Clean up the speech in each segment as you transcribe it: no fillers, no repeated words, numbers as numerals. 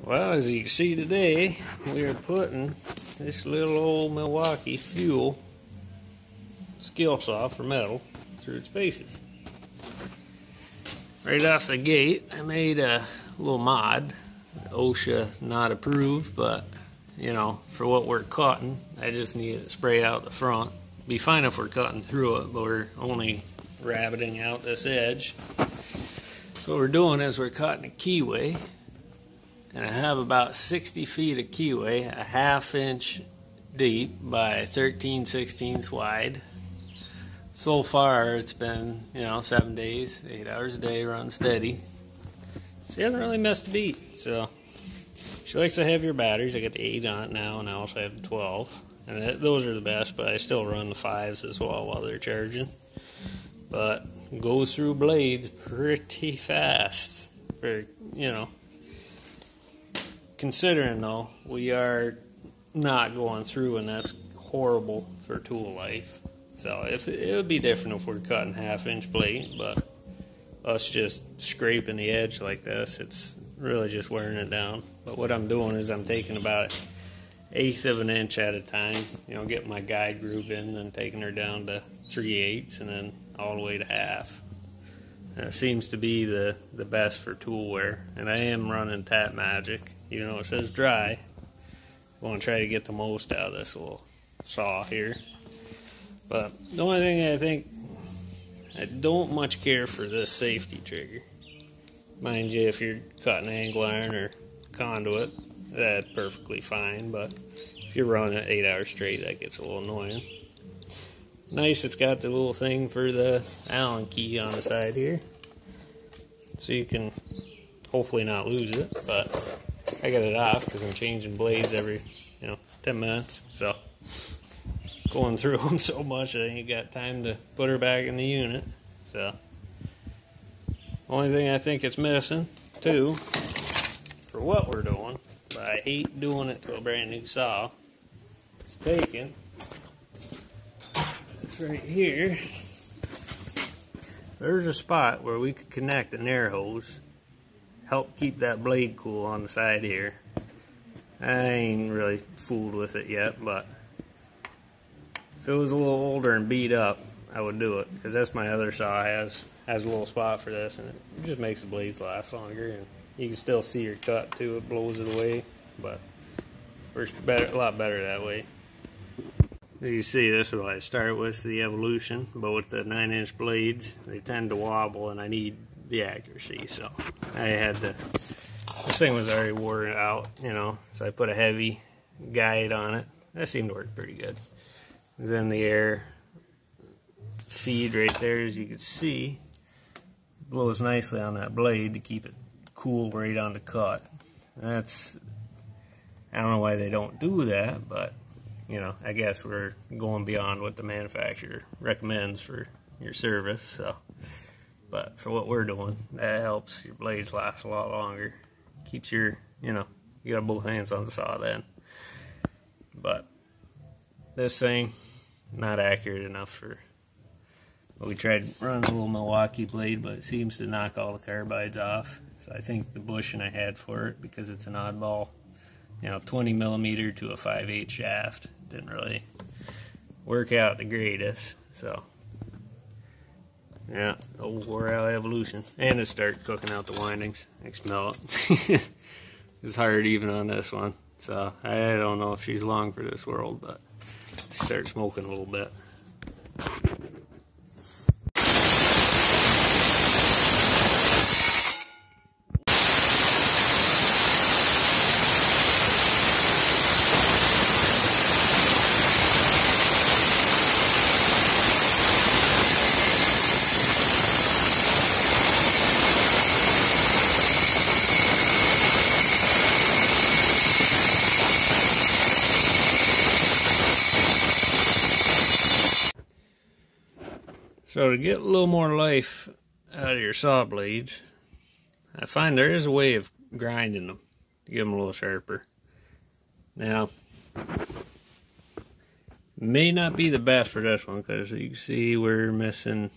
Well, as you can see today, we are putting this little old Milwaukee Fuel skill saw for metal through its paces. Right off the gate, I made a little mod. OSHA not approved, but you know, for what we're cutting, I just need to spray out the front. Be fine if we're cutting through it, but we're only rabbiting out this edge. So what we're doing is we're cutting a keyway, and I have about 60 feet of keyway, a 1/2 inch deep by 13/16 wide. So far it's been, 7 days, 8 hours a day, run steady. She hasn't really missed a beat, so she likes the heavier batteries. I got the 8 on it now, and I also have the 12. And those are the best, but I still run the 5s as well while they're charging. But goes through blades pretty fast. For, considering though, we are not going through, and that's horrible for tool life. So it would be different if we're cutting 1/2 inch blade, but us just scraping the edge like this, it's really just wearing it down. But what I'm doing is I'm taking about 1/8 of an inch at a time, getting my guide groove in, then taking her down to 3/8 and then all the way to 1/2. That seems to be the best for tool wear. And I am running Tap Magic, even though it says dry. I want to try to get the most out of this little saw here. But the only thing I don't much care for this safety trigger. Mind you, if you're cutting angle iron or conduit, that's perfectly fine, but if you're running it 8 hours straight, that gets a little annoying. Nice, it's got the little thing for the Allen key on the side here, so you can hopefully not lose it, but I got it off because I'm changing blades every 10 minutes, so going through them so much I ain't got time to put her back in the unit. So only thing I think it's missing too for what we're doing, but I hate doing it to a brand new saw, it's taking this right here. There's a spot where we could connect an air hose, help keep that blade cool on the side here. I ain't really fooled with it yet, but if it was a little older and beat up, I would do it, because that's my other saw has a little spot for this, and it just makes the blades last longer, and you can still see your cut too. It blows it away, but it's a lot better that way. As you see, this is what I started with, the Evolution, but with the 9-inch blades, they tend to wobble, and I need the accuracy, so I had to. This thing was already worn out, so I put a heavy guide on it. That seemed to work pretty good. Then the air feed right there, as you can see, blows nicely on that blade to keep it cool right on the cut. I don't know why they don't do that, but I guess we're going beyond what the manufacturer recommends for your service. So, but for what we're doing, that helps your blades last a lot longer. Keeps your, you got both hands on the saw then. But this thing, not accurate enough for. Well, we tried running a little Milwaukee blade, but it seems to knock all the carbides off. So I think the bushing I had for it, because it's an oddball, 20mm to a 5/8 shaft, didn't really work out the greatest. So yeah, old wore out Evolution, and it started cooking out the windings. I can smell it. It's hard even on this one, so I don't know if she's long for this world, but she started smoking a little bit. So to get a little more life out of your saw blades, I find there is a way of grinding them to get them a little sharper. Now, may not be the best for this one, because you can see we're missing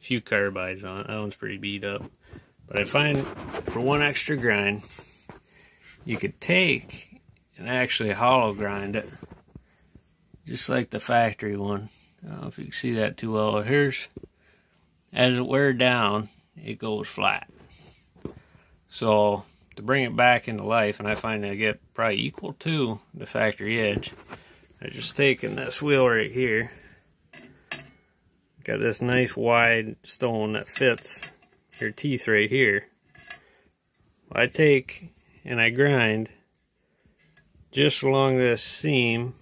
a few carbides on it. That one's pretty beat up. But I find for one extra grind, you could take and actually hollow grind it, just like the factory one. I don't know if you can see that too well. Here's, as it wears down, it goes flat. So to bring it back into life, and I find I get probably equal to the factory edge, I just taken this wheel right here, got this nice wide stone that fits your teeth right here. I take and I grind just along this seam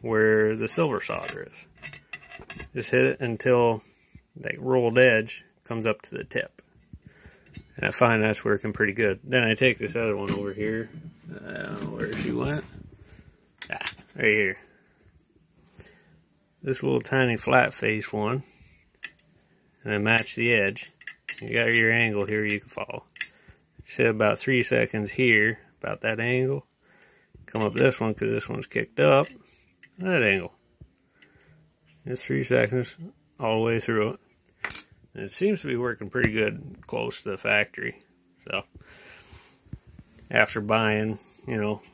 where the silver solder is. Just hit it until that rolled edge comes up to the tip. And I find that's working pretty good. Then I take this other one over here. I don't know where she went. Ah, right here. This little tiny flat face one. And I match the edge. You got your angle here you can follow. Just hit about 3 seconds here, about that angle. Come up this one because this one's kicked up. That angle. Just 3 seconds all the way through it. And it seems to be working pretty good close to the factory. So, after buying,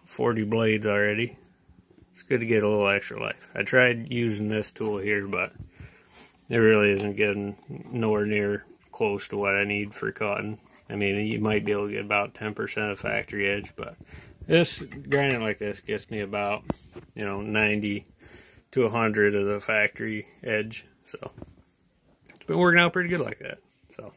40 blades already, it's good to get a little extra life. I tried using this tool here, but it really isn't getting nowhere near close to what I need for cotton. I mean, you might be able to get about 10% of factory edge, but this grinding like this gets me about, 90 to 100 of the factory edge. So it's been working out pretty good like that. So.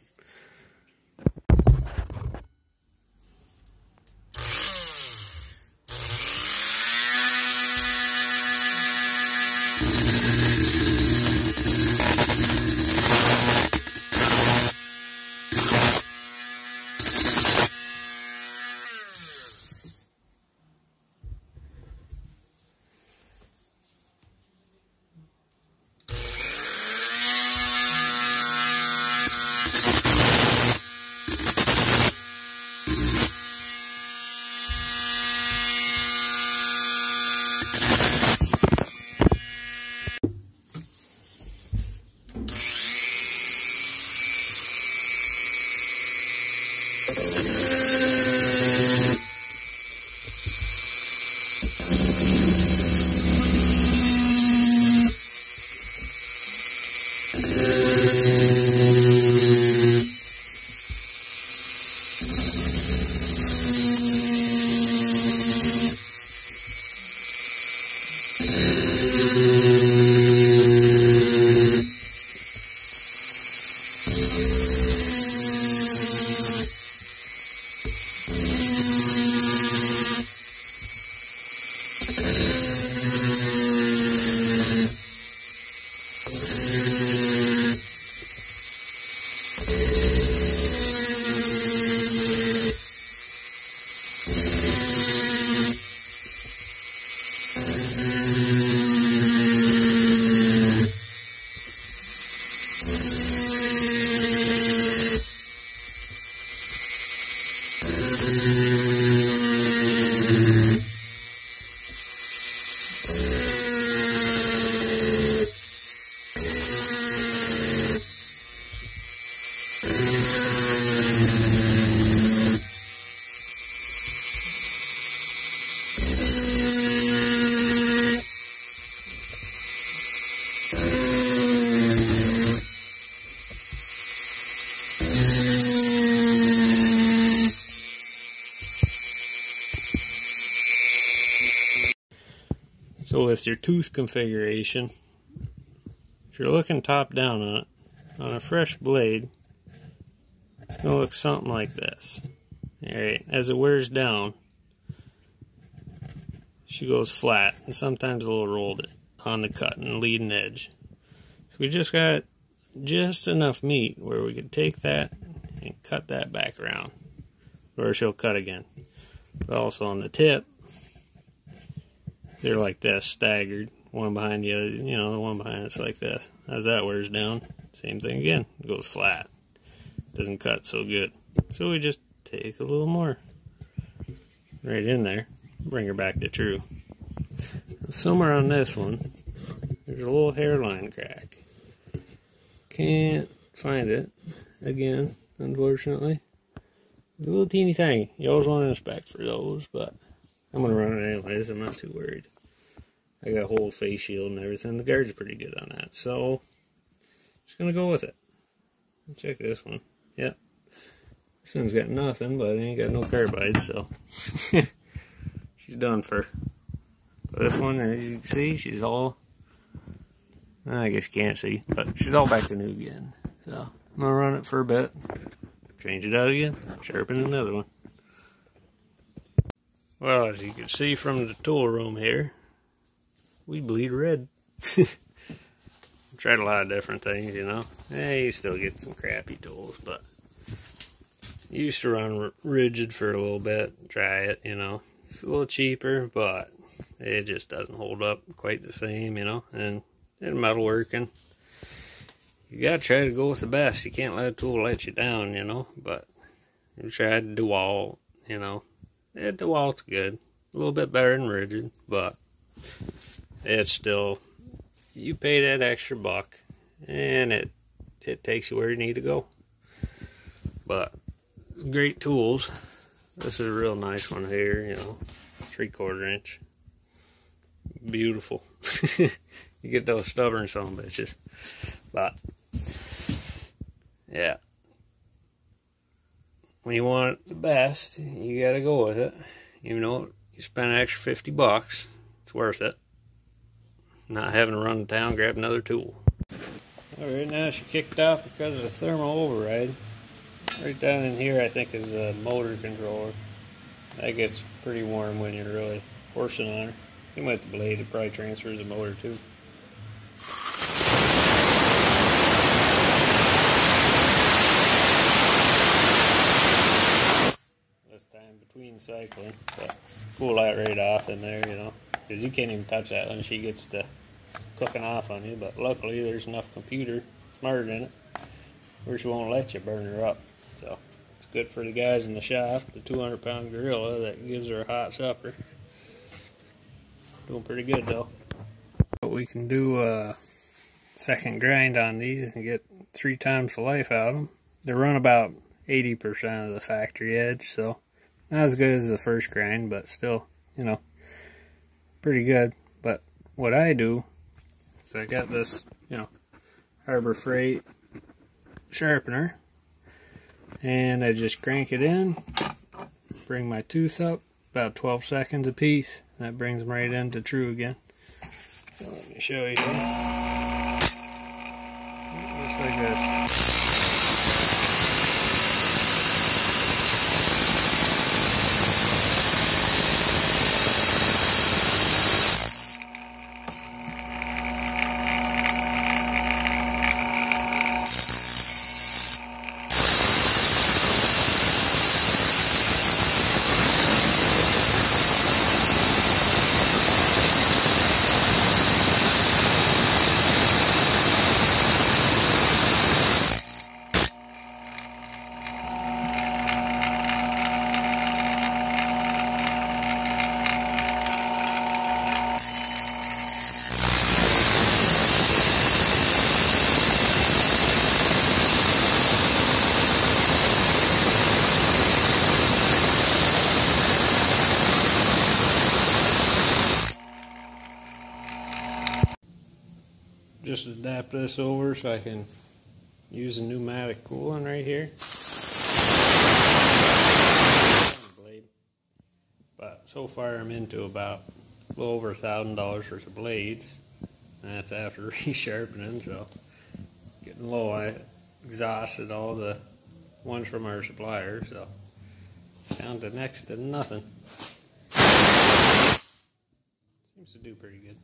So with your tooth configuration, if you're looking top down on it, on a fresh blade, it's going to look something like this. Alright, as it wears down, she goes flat and sometimes a little rolled on the cut and leading edge. So we just got just enough meat where we could take that and cut that back around, or she'll cut again. But also on the tip, they're like this, staggered, one behind the other, the one behind it's like this. As that wears down, same thing again, it goes flat. Doesn't cut so good. So we just take a little more right in there, bring her back to true. Somewhere on this one, there's a little hairline crack. Can't find it again, unfortunately. A little teeny tiny. You always want to inspect for those, but I'm going to run it anyways. I'm not too worried. I got a whole face shield and everything. The guard's pretty good on that, so just going to go with it. Check this one. Yep. This one's got nothing, but it ain't got no carbide, so she's done for. But this one, as you can see, she's all, I guess you can't see, but she's all back to new again. So I'm going to run it for a bit, change it out again, sharpen another one. Well, as you can see from the tool room here, we bleed red. Tried a lot of different things, you know. You still get some crappy tools, but used to run rigid for a little bit, try it, you know. It's a little cheaper, but it just doesn't hold up quite the same, you know. And metalworking, you gotta try to go with the best. You can't let a tool let you down, you know. But you tried DeWalt, you know. Yeah, DeWalt's good. A little bit better than rigid, but it's still, you pay that extra $1 and it takes you where you need to go. But great tools. This is a real nice one here, you know, 3/4 inch. Beautiful. You get those stubborn son of bitches. But yeah, when you want the best, you gotta go with it. Even though you spend an extra $50, it's worth it. Not having to run to town, grab another tool. Alright, now she kicked off because of the thermal override. Right down in here, I think, is a motor controller. That gets pretty warm when you're really forcing on her. Even with the blade, it probably transfers the motor too. This time between cycling, but pull that right off in there, you know, because you can't even touch that when she gets to cooking off on you. But luckily, there's enough computer smart in it where she won't let you burn her up. So it's good for the guys in the shop. The 200-pound gorilla that gives her a hot supper. Doing pretty good though. But we can do a second grind on these and get 3 times the life out of them. They run about 80% of the factory edge, so not as good as the first grind, but still, you know, pretty good. But what I do is I got this, you know, Harbor Freight sharpener, and I just crank it in, bring my tooth up, about 12 seconds a piece, and that brings them right into true again. So let me show you here. Just like this. Just adapt this over so I can use a pneumatic coolant right here. But so far I'm into about a little over $1,000 worth of blades, and that's after resharpening, so getting low. I exhausted all the ones from our supplier, so down to next to nothing. Seems to do pretty good.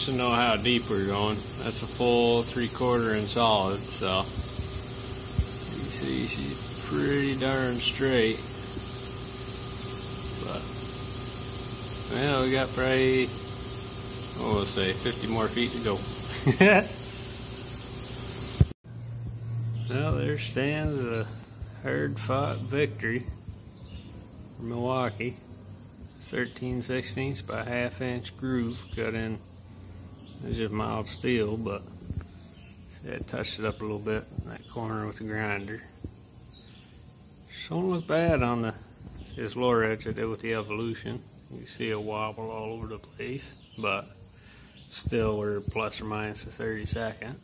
to know how deep we're going. That's a full 3/4 inch solid, so you see she's pretty darn straight. But well, we got probably, we'll say 50 more feet to go. Well, there stands a hard-fought victory for Milwaukee. 13/16 by 1/2 inch groove cut in. It's just mild steel, but see, I touched it up a little bit in that corner with the grinder. Just don't look bad on this lower edge I did with the Evolution. You can see a wobble all over the place, but still we're plus or minus a 32nd.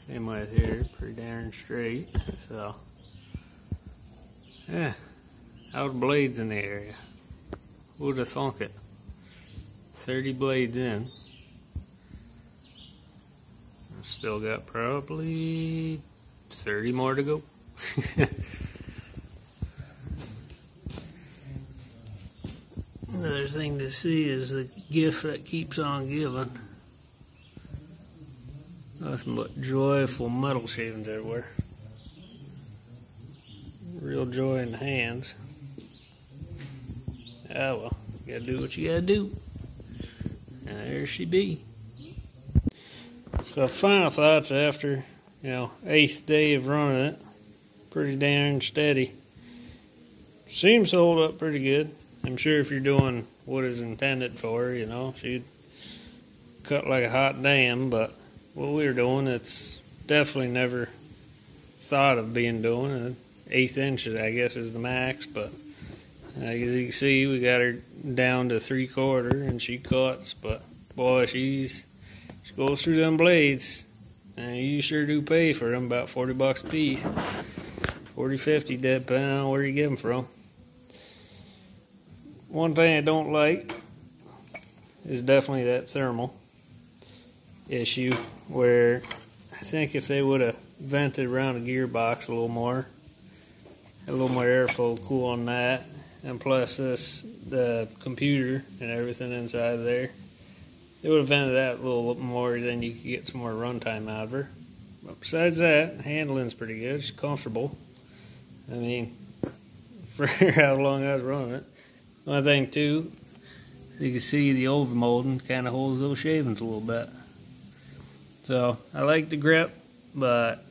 Same way here, pretty darn straight. So yeah, out blades in the area. Who'd have thunk it? 30 blades in. Still got probably 30 more to go. Another thing to see is the gift that keeps on giving. Nothing but joyful metal shavings everywhere. Real joy in the hands. Ah well, you gotta do what you gotta do. And there she be. So final thoughts after, 8th day of running it. Pretty darn steady. Seems to hold up pretty good. I'm sure if you're doing what is intended for, she'd cut like a hot damn, but what we were doing, it's definitely never thought of being doing. 1/8 inches, I guess, is the max, but as you can see, we got her down to 3/4 and she cuts, but boy, she goes through them blades, and you sure do pay for them, about 40 bucks a piece. 40, 50, depending on where you get them from. One thing I don't like is definitely that thermal issue, where I think if they would have vented around the gearbox a little more, had a little more airflow cool on that, and plus the computer and everything inside there, they would have vented that a little more, then you could get some more runtime out of her. But besides that, handling's pretty good. She's comfortable. I mean, for how long I was running it. One thing too, you can see the overmolding kind of holds those shavings a little bit. So I like the grip, but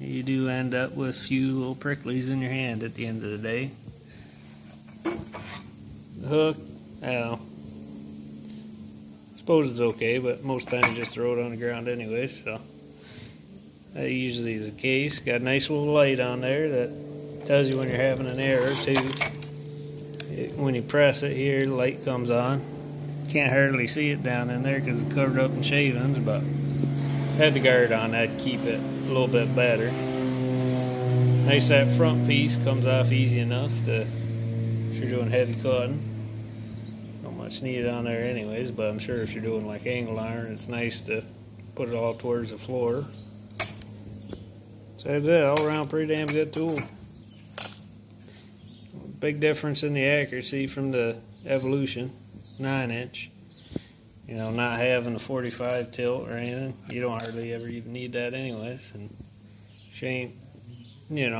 you do end up with a few little pricklies in your hand at the end of the day. The hook, I don't know. I suppose it's okay, but most times you just throw it on the ground anyway, so that usually is the case. Got a nice little light on there that tells you when you're having an error too. When you press it here, the light comes on. Can't hardly see it down in there because it's covered up in shavings, but if I had the guard on, that'd keep it a little bit better. Nice, that front piece comes off easy enough to, if you're doing heavy cutting. Not much needed on there anyways, but I'm sure if you're doing like angle iron, it's nice to put it all towards the floor. So that's it, all around pretty damn good tool. Big difference in the accuracy from the Evolution 9-inch. Not having the 45 tilt or anything. You don't hardly ever even need that anyways. And she ain't, you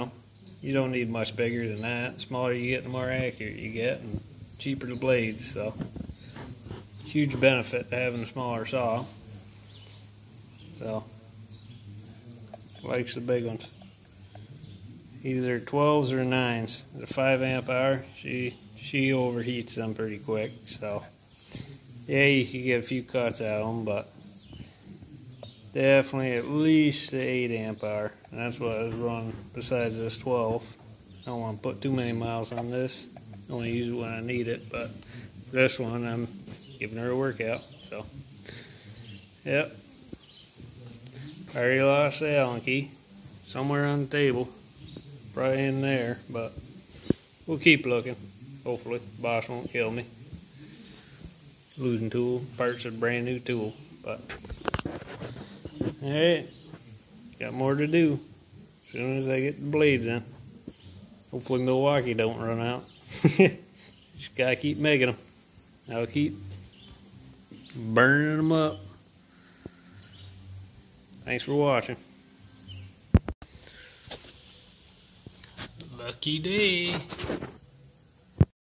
don't need much bigger than that. The smaller you get, the more accurate you get, and cheaper the blades. So huge benefit to having a smaller saw. So likes the big ones. Either 12s or 9s. The 5 amp hour, she overheats them pretty quick. So yeah, you can get a few cuts out of them, but definitely at least the 8 amp hour. And that's what I was running besides this 12. I don't want to put too many miles on this. Only use it when I need it, but this one I'm giving her a workout. So yep. I already lost the Allen key. Somewhere on the table. Probably in there, but we'll keep looking. Hopefully, boss won't kill me. Losing tool, parts of a brand new tool. But alright, got more to do. As soon as I get the blades in. Hopefully Milwaukee don't run out. Just gotta keep making them. I'll keep burning them up. Thanks for watching. Lucky day.